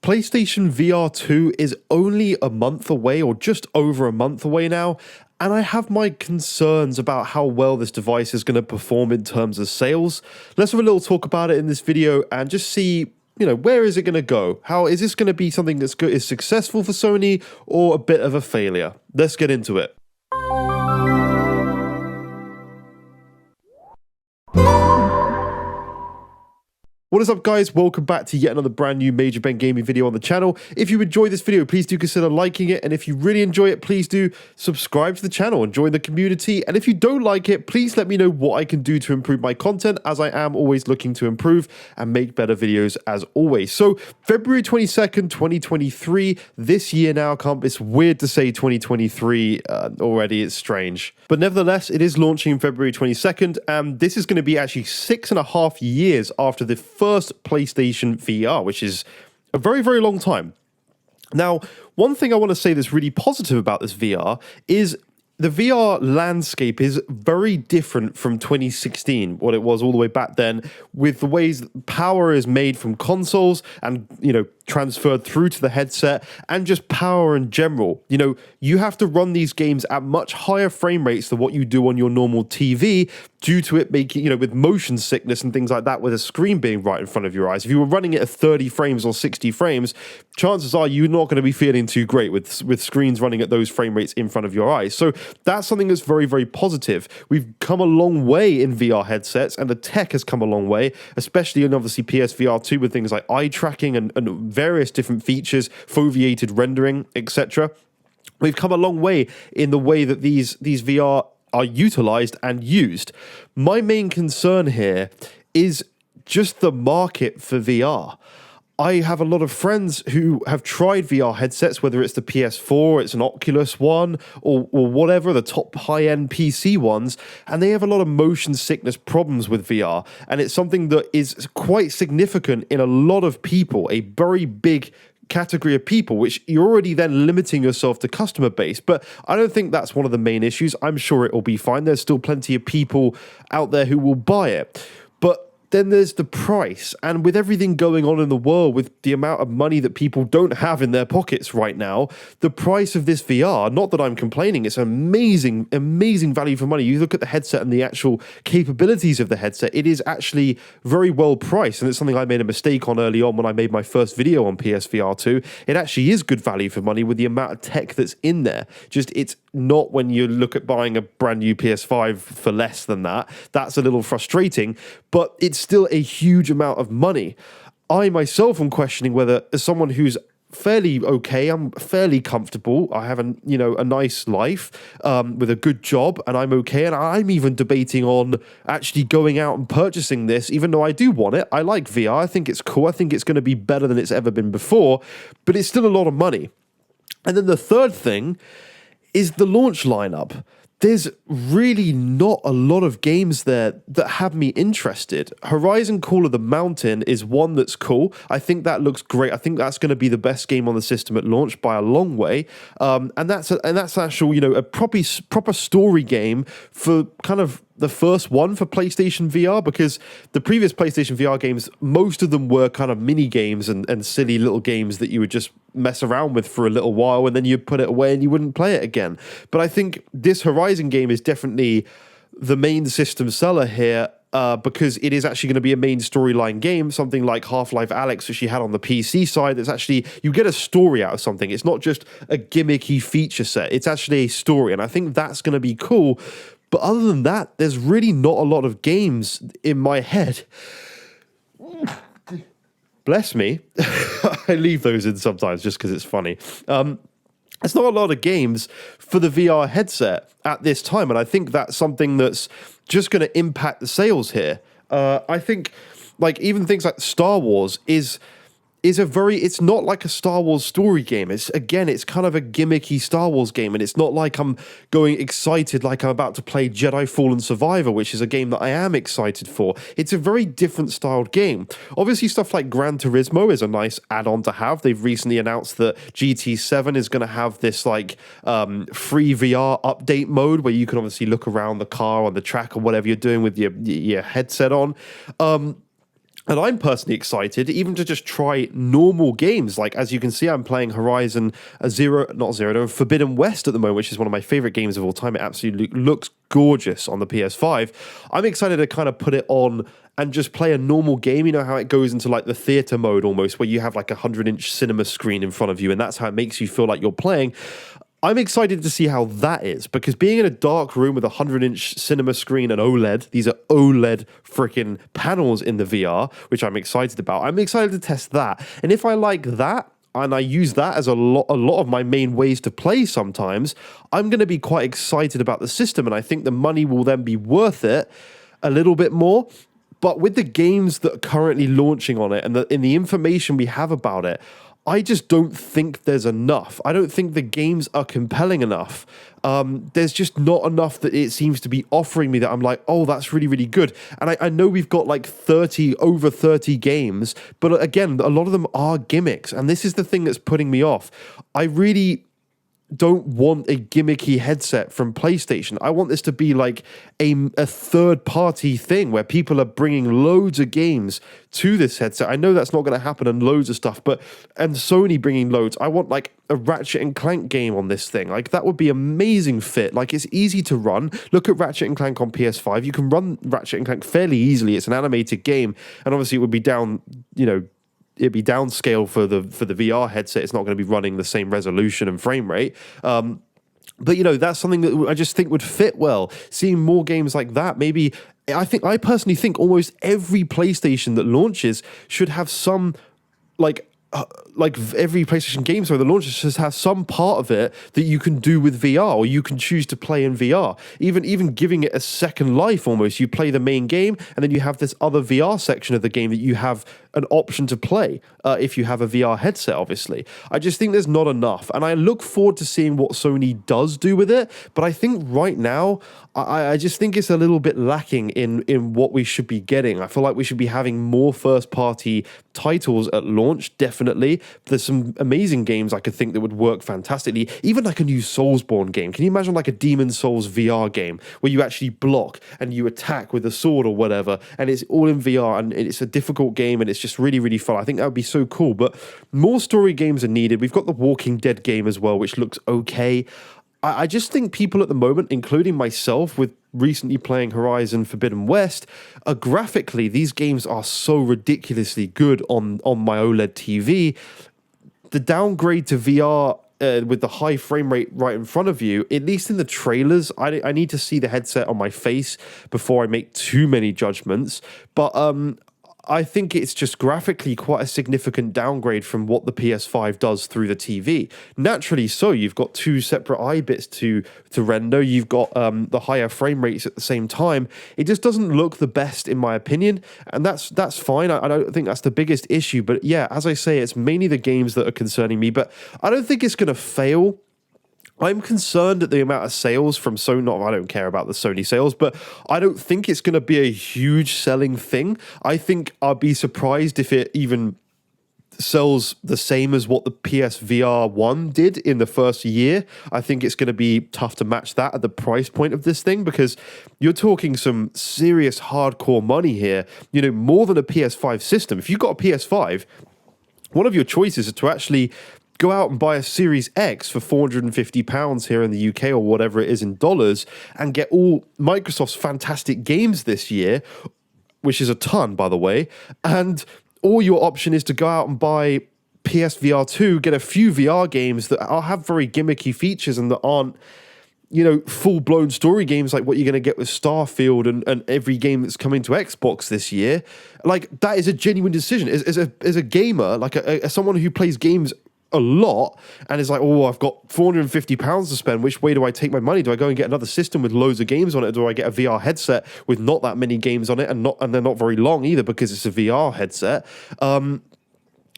PlayStation VR2 is only a month away, or just over a month away now, and I have my concerns about how well this device is going to perform in terms of sales. Let's have a little talk about it in this video and just see, where is it going to go? How is this going to be something that's good, is successful for Sony, or a bit of a failure? Let's get into it. What is up, guys? Welcome back to yet another brand new Major Ben Gaming video on the channel. If you enjoyed this video, please do consider liking it, and if you really enjoy it, please do subscribe to the channel and join the community. And if you don't like it, please let me know what I can do to improve my content, as I am always looking to improve and make better videos as always. So February 22nd, 2023, this year now, it's weird to say 2023 already, it's strange. But nevertheless, it is launching February 22nd, and this is going to be actually 6.5 years after the first PlayStation VR, which is a very, very long time. Now, one thing I want to say that's really positive about this VR is the VR landscape is very different from 2016, what it was all the way back then, with the ways power is made from consoles and, transferred through to the headset, and just power in general. You have to run these games at much higher frame rates than what you do on your normal TV, due to it making, with motion sickness and things like that, with a screen being right in front of your eyes. If you were running it at 30 frames or 60 frames, chances are you're not going to be feeling too great with screens running at those frame rates in front of your eyes. So that's something that's very, very positive. We've come a long way in VR headsets, and the tech has come a long way, especially in obviously PSVR2 with things like eye tracking and various different features, foveated rendering, etc. We've come a long way in the way that these VR are utilized and used. My main concern here is just the market for VR. I have a lot of friends who have tried VR headsets, whether it's the PS4, it's an Oculus One, or whatever, the top high-end PC ones, and they have a lot of motion sickness problems with VR, and it's something that is quite significant in a lot of people, a very big category of people, which you're already then limiting yourself to customer base. But I don't think that's one of the main issues. I'm sure it will be fine. There's still plenty of people out there who will buy it. But then there's the price, and with everything going on in the world, with the amount of money that people don't have in their pockets right now, the price of this VR, not that I'm complaining, it's an amazing, amazing value for money. You look at the headset and the actual capabilities of the headset, it is actually very well priced, and it's something I made a mistake on early on when I made my first video on PSVR2. It actually is good value for money with the amount of tech that's in there. Just, it's not when you look at buying a brand new PS5 for less than that. That's a little frustrating, but it's still a huge amount of money. I myself am questioning whether, as someone who's fairly okay, I'm fairly comfortable, I have a nice life with a good job, and I'm okay, and I'm even debating on actually going out and purchasing this, even though I do want it. I like VR, I think it's cool, I think it's going to be better than it's ever been before, but it's still a lot of money. And then the third thing is the launch lineup. There's really not a lot of games there that have me interested. Horizon Call of the Mountain is one that's cool. I think that looks great. I think that's going to be the best game on the system at launch by a long way. And that's actual, a proper story game for kind of the first one for PlayStation VR, because the previous PlayStation VR games, most of them were kind of mini games and silly little games that you would just mess around with for a little while, and then you'd put it away and you wouldn't play it again. But I think this Horizon game is definitely the main system seller here, because it is actually going to be a main storyline game, something like Half-Life Alyx, which you had on the PC side. That's actually, you get a story out of something. It's not just a gimmicky feature set. It's actually a story, and I think that's going to be cool. But other than that, there's really not a lot of games in my head. Bless me. I leave those in sometimes just because it's funny. There's not a lot of games for the VR headset at this time, and I think that's something that's just going to impact the sales here. I think, even things like Star Wars is it's not like a Star Wars story game. It's kind of a gimmicky Star Wars game, and it's not like I'm going excited like I'm about to play Jedi Fallen Survivor, which is a game that I am excited for. It's a very different styled game. Obviously, stuff like Gran Turismo is a nice add-on to have. They've recently announced that GT7 is going to have this free VR update mode where you can obviously look around the car on the track or whatever you're doing with your headset on. And I'm personally excited even to just try normal games. Like, as you can see, I'm playing Horizon Forbidden West at the moment, which is one of my favorite games of all time. It absolutely looks gorgeous on the PS5. I'm excited to kind of put it on and just play a normal game. You know how it goes into like the theater mode almost, where you have like a 100-inch cinema screen in front of you, and that's how it makes you feel like you're playing. I'm excited to see how that is, because being in a dark room with a 100-inch cinema screen and OLED, these are OLED freaking panels in the VR, which I'm excited about. I'm excited to test that. And if I like that, and I use that as a lot of my main ways to play sometimes, I'm going to be quite excited about the system, and I think the money will then be worth it a little bit more. But with the games that are currently launching on it and in the information we have about it, I just don't think there's enough. I don't think the games are compelling enough. There's just not enough that it seems to be offering me that I'm like, oh, that's really, really good. And I know we've got like over 30 games, but again, a lot of them are gimmicks. And this is the thing that's putting me off. I really don't want a gimmicky headset from PlayStation. I want this to be like a third-party thing where people are bringing loads of games to this headset. I know that's not going to happen and loads of stuff, and Sony bringing loads. I want like a Ratchet and Clank game on this thing. Like, that would be amazing fit. Like, it's easy to run. Look at Ratchet and Clank on PS5. You can run Ratchet and Clank fairly easily. It's an animated game, and obviously it would be down, it'd be downscale for the VR headset. It's not going to be running the same resolution and frame rate. But that's something that I just think would fit well. Seeing more games like that, maybe I personally think almost every PlayStation that launches should have some like every PlayStation game, the launcher just has some part of it that you can do with VR, or you can choose to play in VR. Even giving it a second life almost. You play the main game, and then you have this other VR section of the game that you have an option to play if you have a VR headset, obviously. I just think there's not enough, and I look forward to seeing what Sony does do with it, but I think right now, I just think it's a little bit lacking in what we should be getting. I feel like we should be having more first-party titles at launch, definitely. There's some amazing games I could think that would work fantastically. Even like a new Soulsborne game. Can you imagine like a Demon Souls VR game where you actually block and you attack with a sword or whatever, and it's all in VR, and it's a difficult game, and it's just really, really fun. I think that would be so cool, but more story games are needed. We've got the Walking Dead game as well, which looks okay. I just think people at the moment, including myself, with recently playing Horizon Forbidden West, graphically, these games are so ridiculously good on my OLED TV. The downgrade to VR with the high frame rate right in front of you, at least in the trailers, I need to see the headset on my face before I make too many judgments. But I think it's just graphically quite a significant downgrade from what the PS5 does through the TV. Naturally so, you've got two separate eye bits to render, you've got the higher frame rates at the same time. It just doesn't look the best in my opinion, and that's fine. I don't think that's the biggest issue, but yeah, as I say, it's mainly the games that are concerning me, but I don't think it's going to fail. I'm concerned at the amount of sales from Sony. I don't care about the Sony sales, but I don't think it's going to be a huge selling thing. I think I'd be surprised if it even sells the same as what the PSVR1 did in the first year. I think it's going to be tough to match that at the price point of this thing, because you're talking some serious hardcore money here, more than a PS5 system. If you've got a PS5, one of your choices is to actually go out and buy a Series X for £450 here in the UK, or whatever it is in dollars, and get all Microsoft's fantastic games this year, which is a ton, by the way. And or your option is to go out and buy PSVR2, get a few VR games that have very gimmicky features and that aren't, full-blown story games like what you're going to get with Starfield and every game that's coming to Xbox this year. Like, that is a genuine decision. As a gamer, like as someone who plays games a lot and is like, oh, I've got £450 to spend, which way do I take my money? Do I go and get another system with loads of games on it, or do I get a VR headset with not that many games on it, and they're not very long either because it's a VR headset?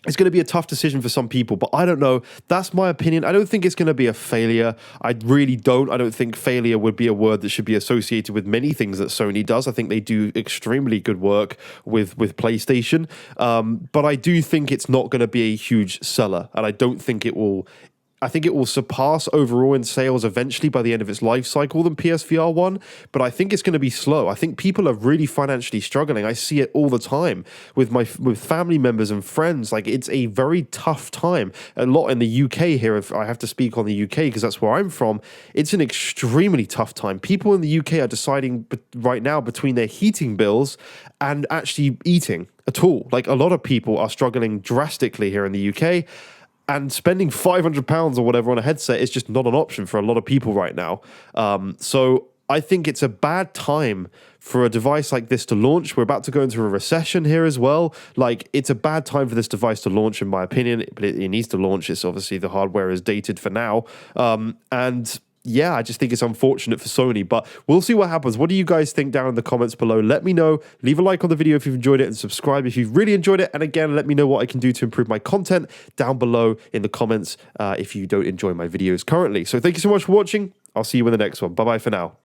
It's going to be a tough decision for some people, but I don't know. That's my opinion. I don't think it's going to be a failure. I really don't. I don't think failure would be a word that should be associated with many things that Sony does. I think they do extremely good work with PlayStation, but I do think it's not going to be a huge seller, and I don't think it will I think it will surpass overall in sales eventually by the end of its life cycle than PSVR 1, but I think it's going to be slow. I think people are really financially struggling. I see it all the time with with family members and friends. Like, it's a very tough time. A lot in the UK here, if I have to speak on the UK because that's where I'm from, it's an extremely tough time. People in the UK are deciding right now between their heating bills and actually eating at all. Like, a lot of people are struggling drastically here in the UK. And spending £500 or whatever on a headset is just not an option for a lot of people right now. So I think it's a bad time for a device like this to launch. We're about to go into a recession here as well. Like, it's a bad time for this device to launch, in my opinion, but it needs to launch. It's obviously the hardware is dated for now. And yeah, I just think it's unfortunate for Sony, but we'll see what happens. What do you guys think down in the comments below? Let me know. Leave a like on the video if you've enjoyed it and subscribe if you've really enjoyed it. And again, let me know what I can do to improve my content down below in the comments if you don't enjoy my videos currently. So thank you so much for watching. I'll see you in the next one. Bye-bye for now.